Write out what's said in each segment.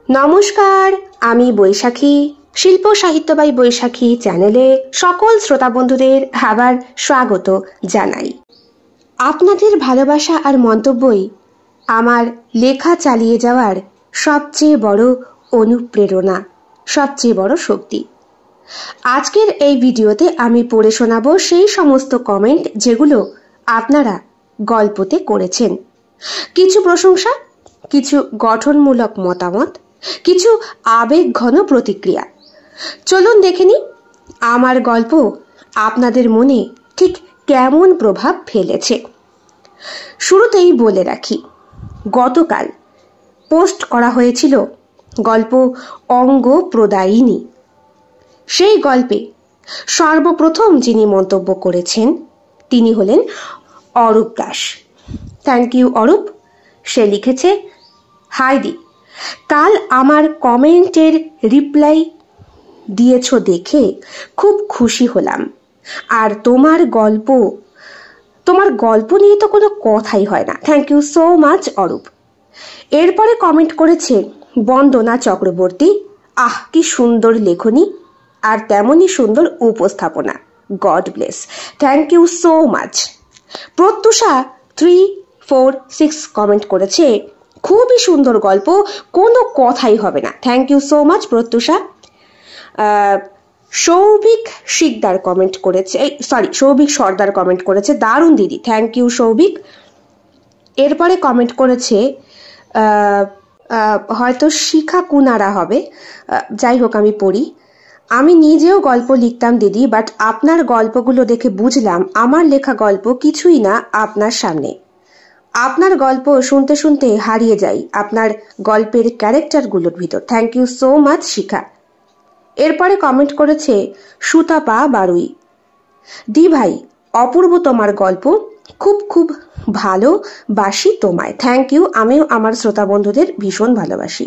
নমস্কার, আমি বৈশাখী। শিল্প সাহিত্য বাই বৈশাখী চ্যানেলে সকল শ্রোতা বন্ধুদের আবার স্বাগত জানাই। আপনাদের ভালোবাসা আর মন্তব্যই আমার লেখা চালিয়ে যাওয়ার সবচেয়ে বড় অনুপ্রেরণা, সবচেয়ে বড় শক্তি। আজকের এই ভিডিওতে আমি পড়ে শোনাবো সেই সমস্ত কমেন্ট যেগুলো আপনারা গল্পতে করেছেন। কিছু প্রশংসা, কিছু গঠনমূলক মতামত, কিছু আবেগঘন প্রতিক্রিয়া। চলুন দেখে নিই আমার গল্প আপনাদের মনে ঠিক কেমন প্রভাব ফেলেছে। শুরুতেই বলে রাখি, গতকাল পোস্ট করা হয়েছিল গল্প অঙ্গ প্রদায়িনী। সেই গল্পে সর্বপ্রথম যিনি মন্তব্য করেছেন তিনি হলেন অরূপ দাস। Thank you Arup. সে লিখেছে, হাই দি, কাল আমার কমেন্টের রিপ্লাই দিয়েছ দেখে খুব খুশি হলাম। আর তোমার গল্প নিয়ে তো কোনো কথাই হয় না। Thank you so much Arup. এরপরে কমেন্ট করেছে বন্দনা চক্রবর্তী, আহ কি সুন্দর লেখনী আর তেমনই সুন্দর উপস্থাপনা, God bless. Thank you so much. Pratyusha 346 comment করেছে, খুবই সুন্দর গল্প, কোনো কথাই হবে না। Thank you so much Pratyusha. Souvik Sardar comment করেছে, দারুণ দিদি। Thank you Souvik. এরপরে কমেন্ট করেছে হয়তো শিখা কুনারা হবে, যাই হোক আমি পড়ি। আমি নিজেও গল্প লিখতাম দিদি, বাট আপনার গল্পগুলো দেখে বুঝলাম আমার লেখা গল্প কিছুই না আপনার সামনে। আপনার গল্প শুনতে শুনতে হারিয়ে যাই আপনার গল্পের ক্যারেক্টারগুলোর ভিতর। থ্যাংক ইউ সো মাচ শিখা। এরপরে কমেন্ট করেছে সুতাপা বারুই, দি ভাই অপূর্ব তোমার গল্প, খুব খুব ভালোবাসি তোমায়। Thank you. আমিও আমার শ্রোতা বন্ধুদের ভীষণ ভালোবাসি।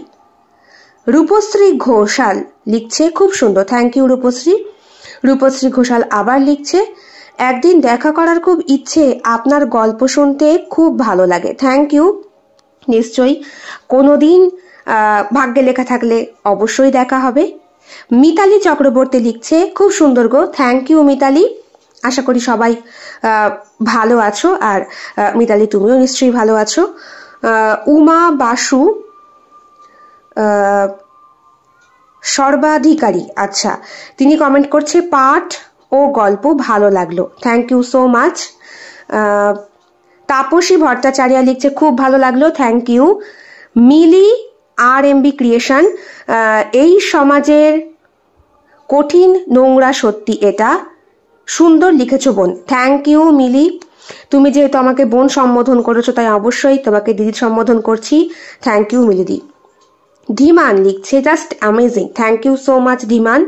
রূপশ্রী ঘোষাল লিখছে, খুব সুন্দর। Thank you Rupashree. রূপশ্রী ঘোষাল আবার লিখছে, একদিন দেখা করার খুব ইচ্ছে, আপনার গল্প শুনতে খুব ভালো লাগে। Thank you. নিশ্চয়ই কোনোদিন ভাগ্যে লেখা থাকলে অবশ্যই দেখা হবে। মিতালি চক্রবর্তী লিখছে, খুব সুন্দর গো। Thank you Mitali. আশা করি সবাই ভালো আছো, আর মিতালি তুমিও নিশ্চয়ই ভালো আছো। উমা বাসু সর্বাধিকারী, আচ্ছা, তিনি কমেন্ট করছে, পাঠ ও গল্প ভালো লাগলো। Thank you so much. Tapasi Bhattacharya লিখছে, খুব ভালো লাগলো। Thank you. Mili RMB creation, এই সমাজের কঠিন নোংরা সত্যি, এটা সুন্দর লিখেছো বোন। Thank you Mili. তুমি যেহেতু আমাকে বোন সম্বোধন করেছো তাই অবশ্যই তোমাকে দিদির সম্বোধন করছি। থ্যাংক ইউ মিলিদি। ধীমান লিখছে, just amazing. Thank you so much Dhiman.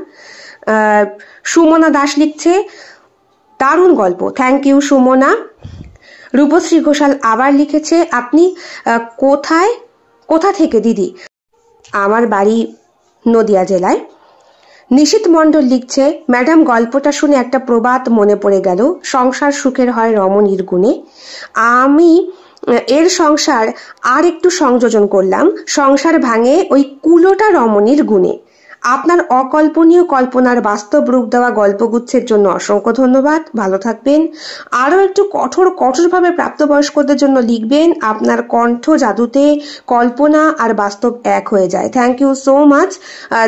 Sumana Das লিখছে, দারুণ গল্প। Thank you Sumana. রূপশ্রী ঘোষাল আবার লিখেছে, আপনি কোথা থেকে দিদি? আমার বাড়ি নদিয়া জেলায়। নিশীত মণ্ডল লিখছে, ম্যাডাম গল্পটা শুনে একটা প্রবাদ মনে পড়ে গেল, সংসার সুখের হয় রমণীর গুণে। আমি এর সংসার আর একটু সংযোজন করলাম, সংসার ভাঙে ওই কুলোটা রমণীর গুণে। আপনার অকল্পনীয় কল্পনার বাস্তব রূপ দেওয়া গল্পগুচ্ছের জন্য অসংখ্য ধন্যবাদ। ভালো থাকবেন। আরও একটু কঠোরভাবে প্রাপ্তবয়স্কদের জন্য লিখবেন। আপনার কণ্ঠ জাদুতে কল্পনা আর বাস্তব এক হয়ে যায়। Thank you so much.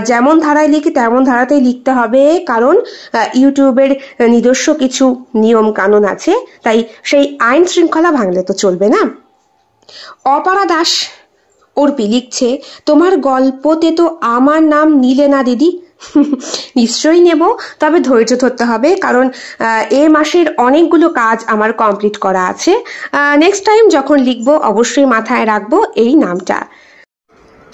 যেমন ধারায় লিখি তেমন ধারাতেই লিখতে হবে, কারণ ইউটিউবের নিজস্ব কিছু নিয়ম কানুন আছে, তাই সেই আইন শৃঙ্খলা ভাঙলে তো চলবে না। অপরা দাস অর্পি লিখছে, তোমার গল্পতে তো আমার নাম নিলে না দিদি? নিশ্চয়ই নেব, তবে ধৈর্য ধরতে হবে, কারণ এ মাসের অনেকগুলো কাজ আমার কমপ্লিট করা আছে। নেক্সট টাইম যখন লিখবো অবশ্যই মাথায় রাখবো এই নামটা।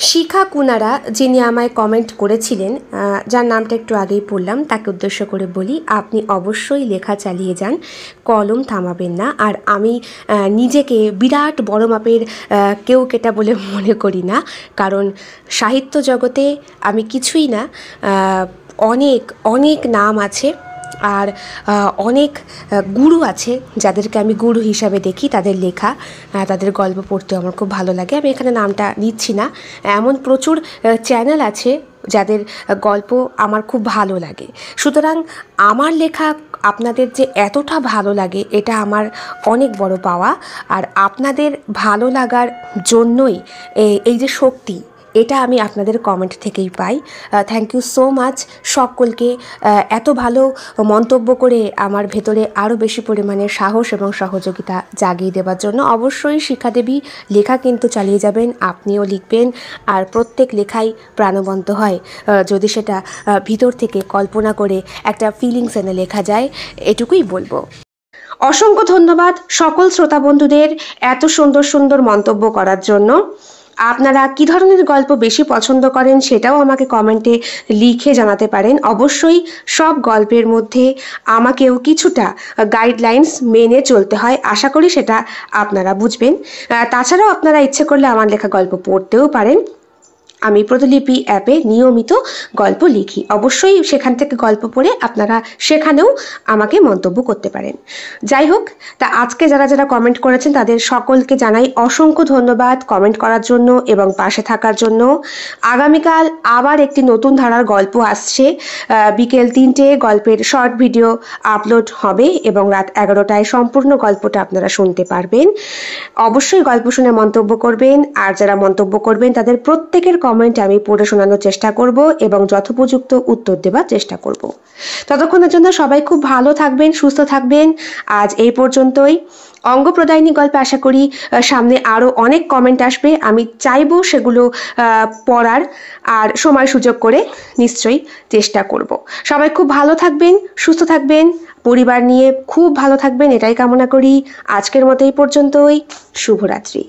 শিখা কুনারা যিনি আমায় কমেন্ট করেছিলেন, যার নামটা একটু আগেই পড়লাম, তাকে উদ্দেশ্য করে বলি, আপনি অবশ্যই লেখা চালিয়ে যান, কলম থামাবেন না। আর আমি নিজেকে বিরাট বড় মাপের কেউ কেটা বলে মনে করি না, কারণ সাহিত্য জগতে আমি কিছুই না। অনেক নাম আছে, আর অনেক গুরু আছে যাদেরকে আমি গুরু হিসাবে দেখি, তাদের লেখা তাদের গল্প পড়তেও আমার খুব ভালো লাগে। আমি এখানে নামটা নিচ্ছি না, এমন প্রচুর চ্যানেল আছে যাদের গল্প আমার খুব ভালো লাগে। সুতরাং আমার লেখা আপনাদের যে এতটা ভালো লাগে এটা আমার অনেক বড় পাওয়া। আর আপনাদের ভালো লাগার জন্যই এই যে শক্তি, এটা আমি আপনাদের কমেন্ট থেকেই পাই। থ্যাংক ইউ সো মাচ সকলকে এত ভালো মন্তব্য করে আমার ভেতরে আরও বেশি পরিমাণে সাহস এবং সহযোগিতা জাগিয়ে দেওয়ার জন্য। অবশ্যই শিখাদেবী লেখা কিন্তু চালিয়ে যাবেন, আপনিও লিখবেন। আর প্রত্যেক লেখাই প্রাণবন্ত হয় যদি সেটা ভিতর থেকে কল্পনা করে একটা ফিলিংস এনে লেখা যায়, এটুকুই বলবো। অসংখ্য ধন্যবাদ সকল শ্রোতা বন্ধুদের এত সুন্দর সুন্দর মন্তব্য করার জন্য। আপনারা কি ধরনের গল্প বেশি পছন্দ করেন সেটাও আমাকে কমেন্টে লিখে জানাতে পারেন। অবশ্যই সব গল্পের মধ্যে আমাকেও কিছুটা গাইডলাইন্স মেনে চলতে হয়, আশা করি সেটা আপনারা বুঝবেন। তাছাড়াও আপনারা ইচ্ছে করলে আমার লেখা গল্প পড়তেও পারেন। আমি প্রতিলিপি অ্যাপে নিয়মিত গল্প লিখি, অবশ্যই সেখান থেকে গল্প পড়ে আপনারা সেখানেও আমাকে মন্তব্য করতে পারেন। যাই হোক, তা আজকে যারা যারা কমেন্ট করেছেন তাদের সকলকে জানাই অসংখ্য ধন্যবাদ কমেন্ট করার জন্য এবং পাশে থাকার জন্য। আগামীকাল আবার একটি নতুন ধারার গল্প আসছে। বিকেল 3টে গল্পের শর্ট ভিডিও আপলোড হবে এবং রাত 11টায় সম্পূর্ণ গল্পটা আপনারা শুনতে পারবেন। অবশ্যই গল্প শুনে মন্তব্য করবেন, আর যারা মন্তব্য করবেন তাদের প্রত্যেকের কমেন্ট আমি পড়ে শোনানোর চেষ্টা করব এবং যথোপযুক্ত উত্তর দেওয়ার চেষ্টা করব। ততক্ষণের জন্য সবাই খুব ভালো থাকবেন, সুস্থ থাকবেন। আজ এই পর্যন্তই। অঙ্গ প্রদায়নী গল্পে আশা করি সামনে আরও অনেক কমেন্ট আসবে, আমি চাইবো সেগুলো পড়ার, আর সময় সুযোগ করে নিশ্চয়ই চেষ্টা করব। সবাই খুব ভালো থাকবেন, সুস্থ থাকবেন, পরিবার নিয়ে খুব ভালো থাকবেন, এটাই কামনা করি। আজকের মতো এই পর্যন্তই। শুভরাত্রি।